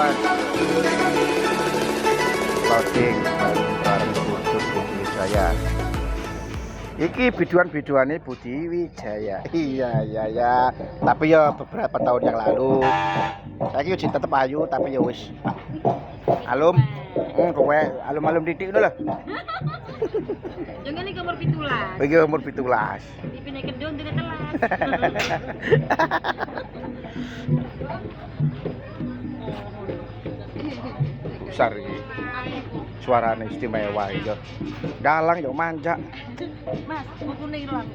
Mas. Loading bareng Budi Wijaya. Iki biduan-biduane Budi Wijaya. Iya ya. Tapi ya beberapa tahun yang lalu. Saiki yo tetep ayu tapi ya wis alum. Kowe alum-alum titik ngono lho. Yang ini umur 17. Iki umur 17. Dipindah kedon tidak kelas. Besar iki. Suarane istimewa iki. Dalang yo manjak. Mas, untune ilang.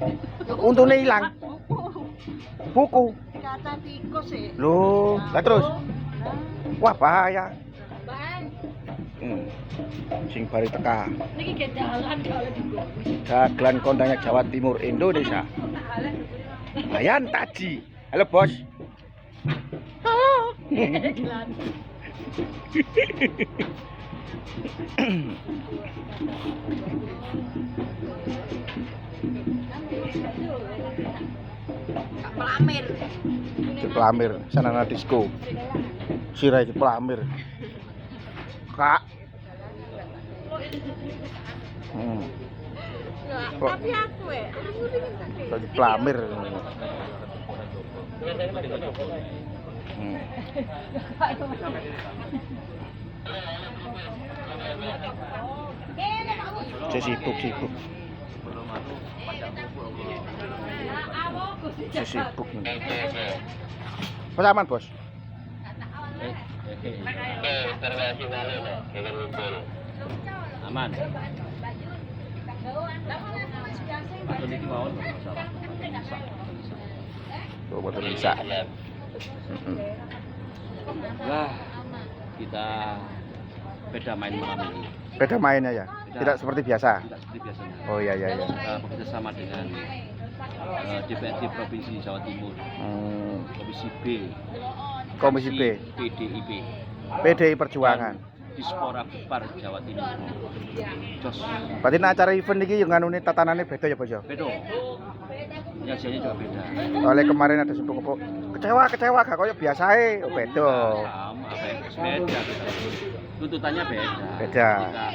Untune ilang. Buku. Kata tikus sih. Loh, lah terus. Wah, bahaya. Bang. Sing bari teka. Niki ge dalan kalau digo. Dagelan kondangnya Jawa Timur Indonesia. Bayan Taji. Halo, Bos. Halo. Pelamir. Pelamir, sanana disco. Sirai pelamir. Kak. Tapi aku Lagi pelamir. Sibuk. Sibuk. Mas aman, Bos? Aman. Atau niki mawon masalah. Betul bisa. Wah, kita beda main malam ini. Beda mainnya ya? Tidak seperti biasa? Tidak seperti biasanya. Oh iya. Kita bekerja sama dengan DPRD Provinsi Jawa Timur, Komisi B, Komisi B, PDIP, PDI Perjuangan, Dispora Bepar Jawa Timur. Jos. Berarti nah acara event ini yang nganune tatanannya beda ya, Bos? Bedo. Penyajiannya juga beda. Oleh kemarin ada sepupu kecewa gak koyo biasae, beda. Sama, beda. Tuntutannya beda. Beda. Kita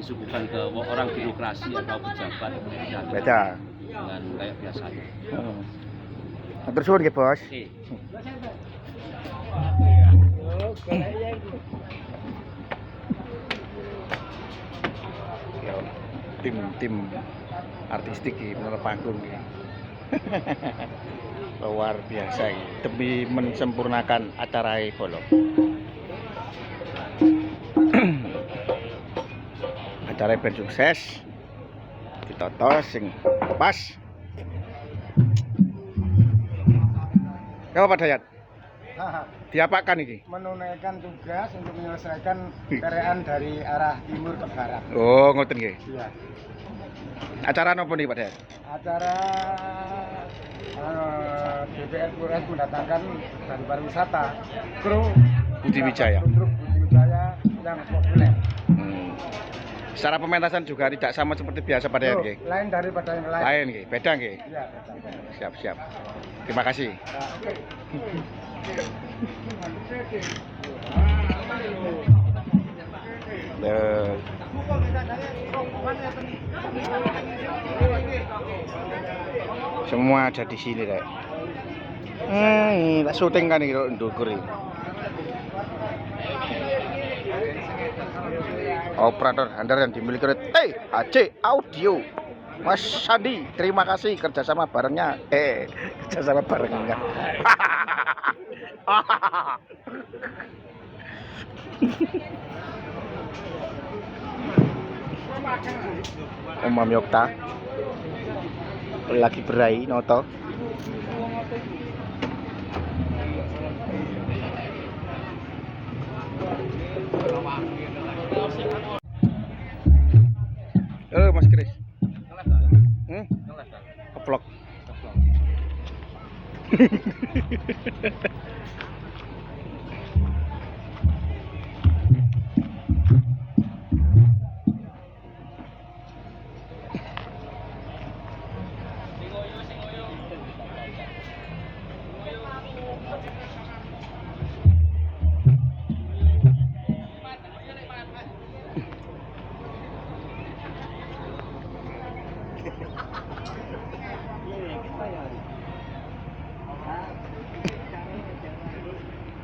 disuguhkan ke orang birokrasi atau pejabat Beda. dengan kayak biasanya. Terus suwun nggih, Bos. Ya, tim artistik iki menurut panggung iki. Luar biasa iki demi mensempurnakan acara bolong. Acara ben sukses. Ditoto sing pas. Ya Pak Dayat. Diapakan iki? Menunaikan tugas untuk menyelesaikan kerean dari arah timur ke barat. Oh, ngoten nggih. Iya. Acara napa niki Pak Dayat? Acara DPR Polres mendatangkan dari pariwisata kru Budi Wijaya. Kru Budi Wijaya yang populer. Secara pementasan juga tidak sama seperti biasa Pak Dayat nggih. Lain daripada yang lain. Lain nggih, beda nggih. Iya, betul. Siap. Terima kasih. Semua ada di sini, Rek. Tak syuting kan iki ndukur iki. Operator handar yang dimiliki oleh AC Audio. Mas Sandi, terima kasih kerjasama barengnya. Kerjasama barengnya. Om Yokta lagi berai noto. Halo Mas Kris. Vlog.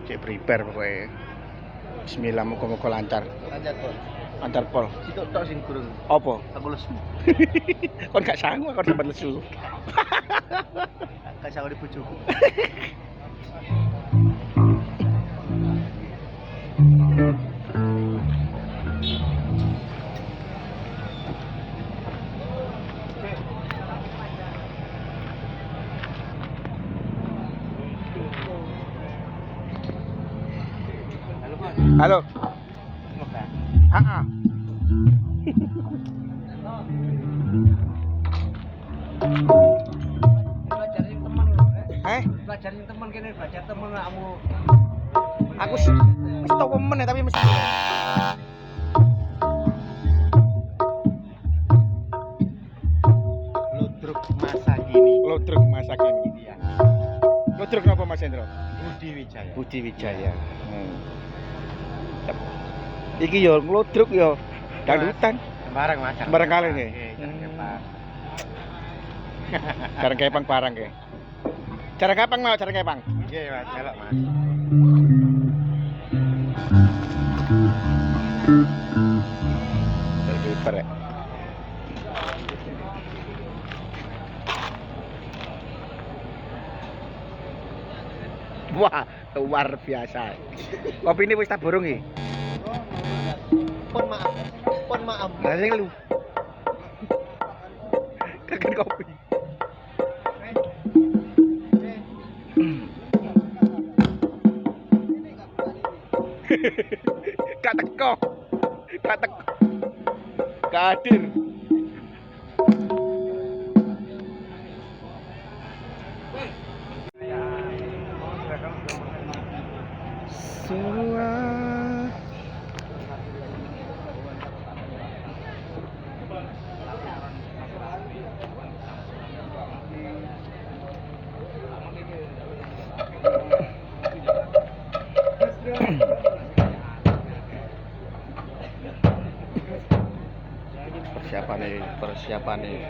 Cek prepare pokoknya. Bismillah, moga-moga lancar. Lancar pol. Lancar pol. Sitok tok sing kurang. Apa? Aku lesu. Kon gak sanggup kon sampe lesu. Gak sanggup dibojoku. Halo. Ah. Belajarin teman. Belajarin teman kene, belajar teman kamu. Aku wis tau pemen ya tapi mesti Ludruk masa kini. Ludruk masa kini. Iya. Ludruk napa Mas Hendro? Budi Wijaya. Budi Wijaya. Iki yo ngludruk yo dangdutan. Sembarang Mas. Sembarang kali nih. Kepang. Jarang kepang barang ke. Jarang kepang mau, jarang kepang. Iya, Mas, celok, Mas. Super ya. Wah, luar biasa. Kopi ini wis tak borong iki. Pun maaf. Pun maaf. Lah sing lu. Kagen kopi. Gak teko. Gak teko. Gak hadir. Semua persiapan nih.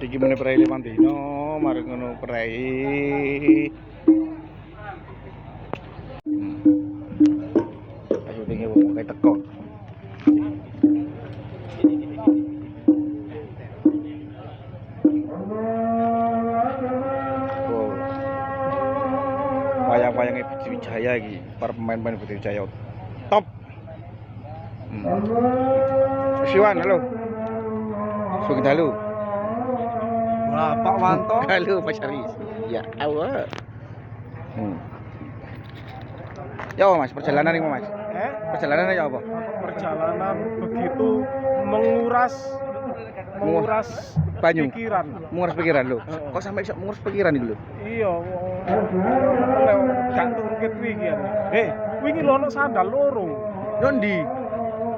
Iki meneh prei 5 dino, mari ngono prei. Ayo tinggi wong kae teko. Oh. Wayang-wayange Budi Wijaya iki, para pemain-pemain Budi Wijaya top. Siwan, halo. Sugeng dalu. Wah, Pak Wanto. Halo Mas Aris. Ya Allah. Ya Mas, perjalanan ini Mas. Perjalanan ya apa? Perjalanan begitu menguras banyu. pikiran. Menguras pikiran lho. Kok sampai iso menguras pikiran iki lho? Iya, gak turket wingi ya. Wingi lho ono sandal loro. Yo ndi?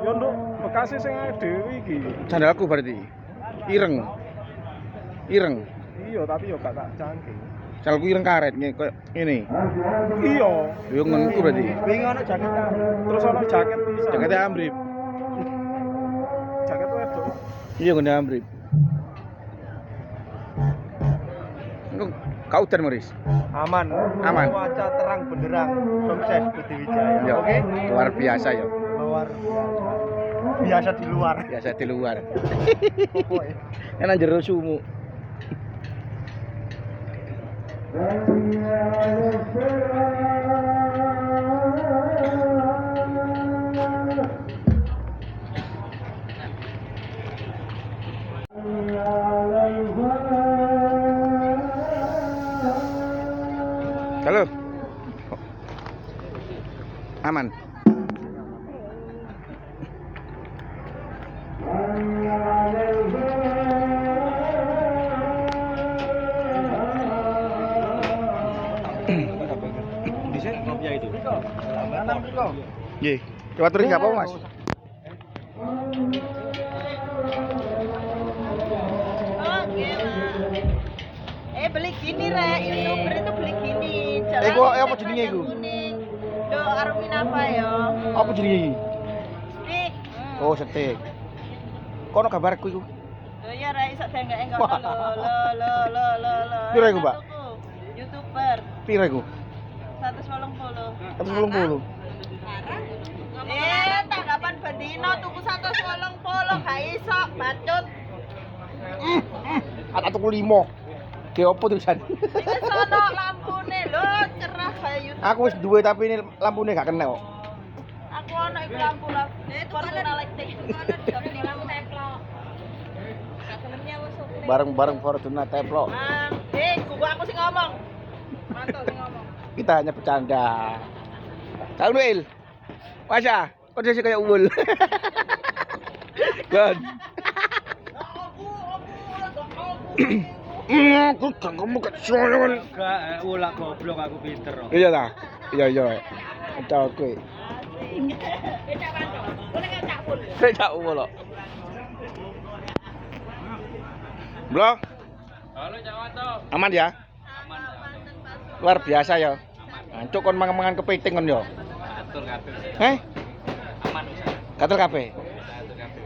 Ya nduk bekase sing dhewe iki. Sandalku berarti. Ireng. Iya, tapi yo gak tak cangking. Sandalku ireng karet koyo ngene. Iya. Yo ngenku berarti. Wingi ono jaket. Terus ono jaket pisan. Jaketnya ambrip. Jaket wedok. Iya ngene ambrip. Engko kau udan Moris. Aman. Cuaca terang benderang. Sukses Budi Wijaya. Ya, Oke. luar biasa ya. Luar biasa di luar. Biasa di luar. Enak jero sumu. Halo. Aman. Bisa kopiah itu. Nggih. Lewat terus enggak apa, Mas? Oke lah. beli gini rek, YouTuber itu beli gini. Iku apa jenenge iku? Do Armin apa ya? Apa jenenge iki? Stik. Oh, setik. Kono kabarku iku. Loh ya rek iso enggak lo. Piro iku, Mbak? YouTuber Piro iku? 180. 180. Tanggapan bendino tuku 180 gak iso, bacut. Ada tuku 5. Ge opo tulisan? Iki sono lampune lho, cerah kayak YouTube. Aku wis duwe tapi ini lampune gak kena kok. Aku ono iku lampu lah. Fortuna Electric. Ini lampu teplok. Gak kelemnya wis oke. Bareng-bareng Fortuna Teplok. Gua aku sing ngomong. Mantul sing ngomong. Kita hanya bercanda. Kang Noel. Masa, kok dia sih kayak uwul. Kan. Aku kamu kecolongan. Enggak, ulak goblok aku pinter. Iya ta? Iya. Cak kowe. Beda mantul. Boleh enggak cak full? Saya tak uwul kok. Bro, Halo Cak Wanto. aman ya? Aman. Luar biasa ya. Ancuk kon mangan kepiting kon yo. Atur kabeh. Heh? Aman wis. Gatel kabeh. Atur kabeh.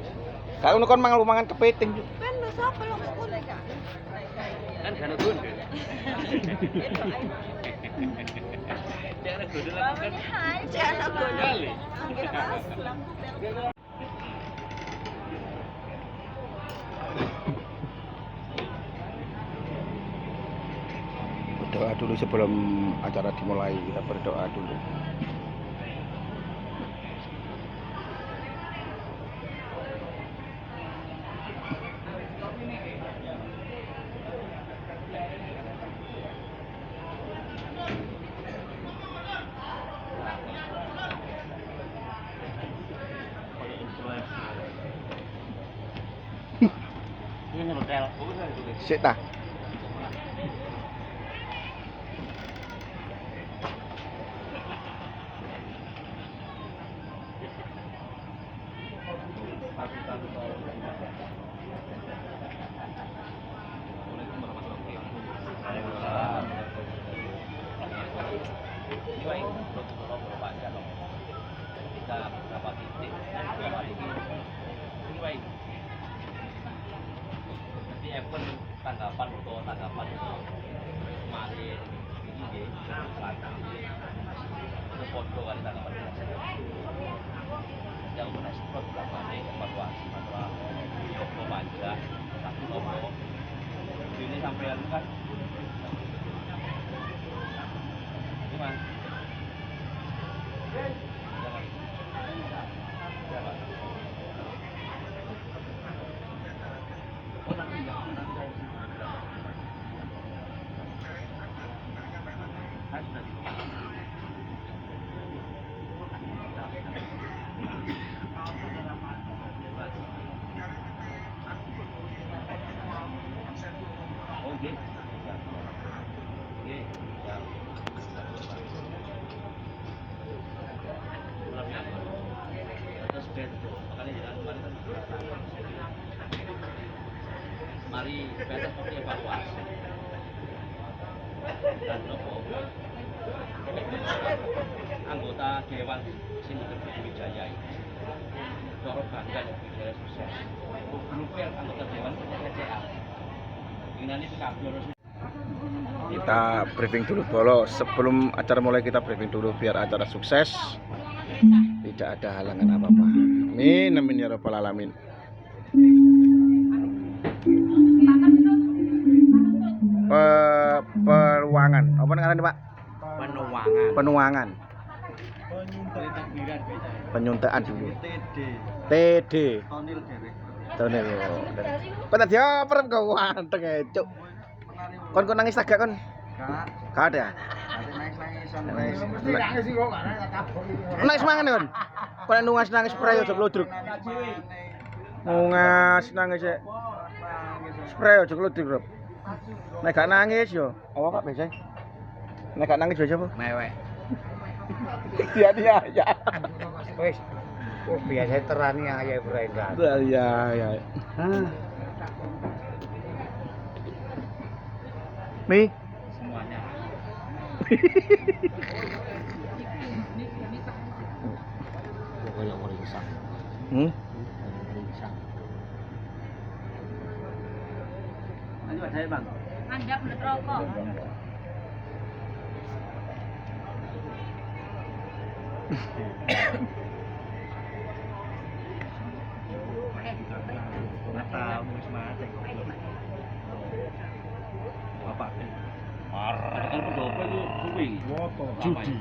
Kalau ngono kon mangan kepiting. Kan lu sapa lu ngomong gak? Kan gak nunggu. Jangan godol aku kan. Hai, jangan Kali. Berdoa dulu sebelum acara dimulai, kita berdoa dulu. Ini hotel. Sik ta. Kita berapa titik? Nanti event tanggapan atau tanggapan mari ini di selatan itu foto kali tanggapan yang merespon berapa nih evaluasi masalah Yoko Manja satu nopo ini sampai kan gimana? Mari kita seperti evaluasi dan nopo anggota dewan sini Wijaya ini Doro bangga Wijaya sukses grupir anggota dewan PCA ini kabel. Kita briefing dulu Bolo. Sebelum acara mulai kita briefing dulu biar acara sukses. Tidak ada halangan apa-apa. Amin, amin ya rabbal alamin. Peruangan. Apa ngarannya, Pak? Penuangan. Penyuntaan dulu. TD. Tonil. Kok tadi apa kau anteng cuk. Kon nangis agak kon? Gak ada. Nangis mangan kon. Kon nangis spray aja glodruk. Nangis e. Spray aja glodruk, Bro. Nek gak nangis yo, apa Pak biasa? Nek gak nangis biasa apa? Mewek. Dia ya. Wis biasa terani aja berendah. Ya. Mi. semuanya. Hmm? Lanjut saya bang. Mandap menurut rokok. Mata mus mata bapak marah kan berdoa itu kuwi Woto. judi